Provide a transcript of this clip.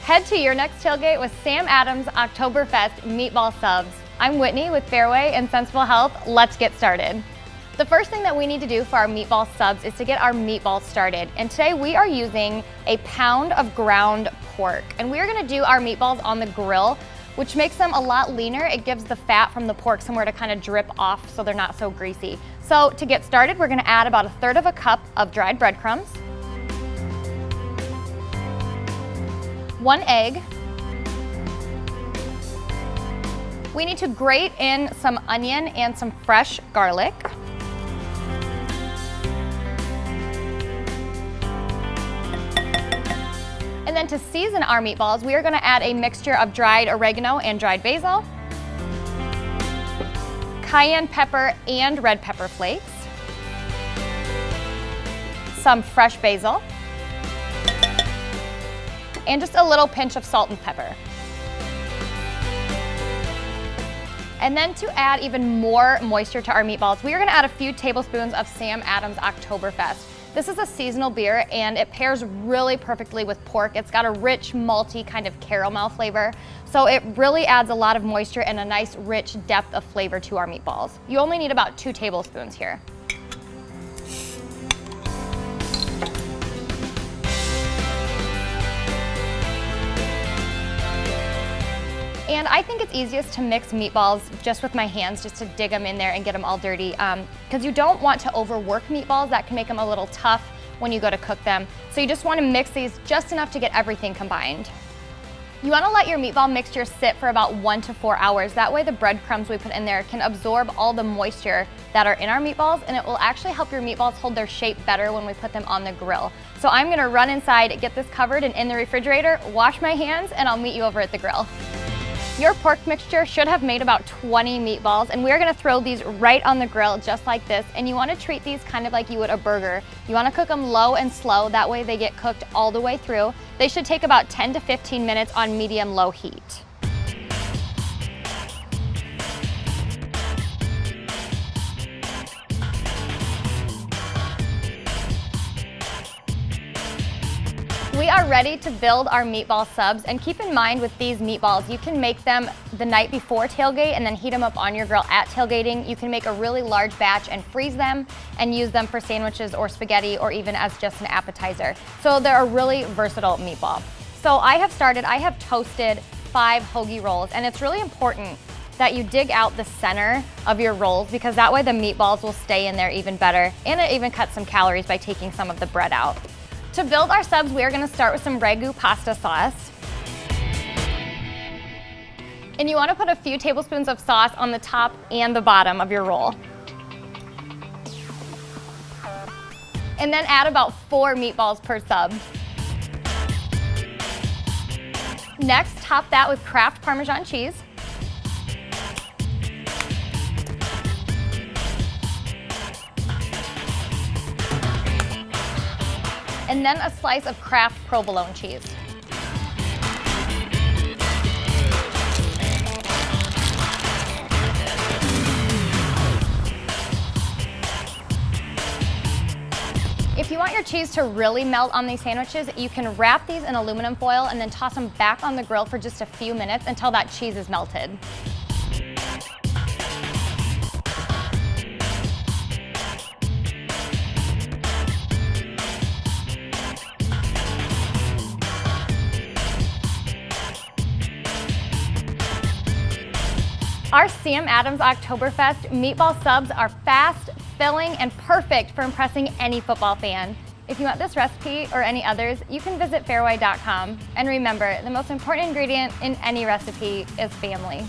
Head to your next tailgate with Sam Adams Octoberfest Meatball Subs. I'm Whitney with Fareway and Sensible Health. Let's get started. The first thing that we need to do for our meatball subs is to get our meatballs started. And today we are using a pound of ground pork. And we are gonna do our meatballs on the grill, which makes them a lot leaner. It gives the fat from the pork somewhere to kind of drip off so they're not so greasy. So to get started, we're gonna add about 1/3 cup of dried breadcrumbs, 1 egg. We need to grate in some onion and some fresh garlic. And then to season our meatballs, we are gonna add a mixture of dried oregano and dried basil, cayenne pepper and red pepper flakes, some fresh basil, and just a little pinch of salt and pepper. And then to add even more moisture to our meatballs, we are gonna add a few tablespoons of Sam Adams Octoberfest. This is a seasonal beer and it pairs really perfectly with pork. It's got a rich, malty kind of caramel flavor. So it really adds a lot of moisture and a nice, rich depth of flavor to our meatballs. You only need about 2 tablespoons here. And I think it's easiest to mix meatballs just with my hands, just to dig them in there and get them all dirty. Because you don't want to overwork meatballs. That can make them a little tough when you go to cook them. So you just want to mix these just enough to get everything combined. You want to let your meatball mixture sit for about 1 to 4 hours. That way the breadcrumbs we put in there can absorb all the moisture that are in our meatballs, and it will actually help your meatballs hold their shape better when we put them on the grill. So I'm going to run inside, get this covered and in the refrigerator, wash my hands, and I'll meet you over at the grill. Your pork mixture should have made about 20 meatballs, and we're gonna throw these right on the grill just like this. And you wanna treat these kind of like you would a burger. You wanna cook them low and slow, that way they get cooked all the way through. They should take about 10 to 15 minutes on medium-low heat. We are ready to build our meatball subs, and keep in mind with these meatballs, you can make them the night before tailgate and then heat them up on your grill at tailgating. You can make a really large batch and freeze them and use them for sandwiches or spaghetti or even as just an appetizer. So they're a really versatile meatball. So I have toasted 5 hoagie rolls, and it's really important that you dig out the center of your rolls because that way the meatballs will stay in there even better, and it even cuts some calories by taking some of the bread out. To build our subs, we are gonna start with some ragu pasta sauce. And you wanna put a few tablespoons of sauce on the top and the bottom of your roll. And then add about 4 meatballs per sub. Next, top that with Kraft Parmesan cheese. And then a slice of Kraft provolone cheese. If you want your cheese to really melt on these sandwiches, you can wrap these in aluminum foil and then toss them back on the grill for just a few minutes until that cheese is melted. Our Sam Adams Octoberfest meatball subs are fast, filling, and perfect for impressing any football fan. If you want this recipe or any others, you can visit Fareway.com. And remember, the most important ingredient in any recipe is family.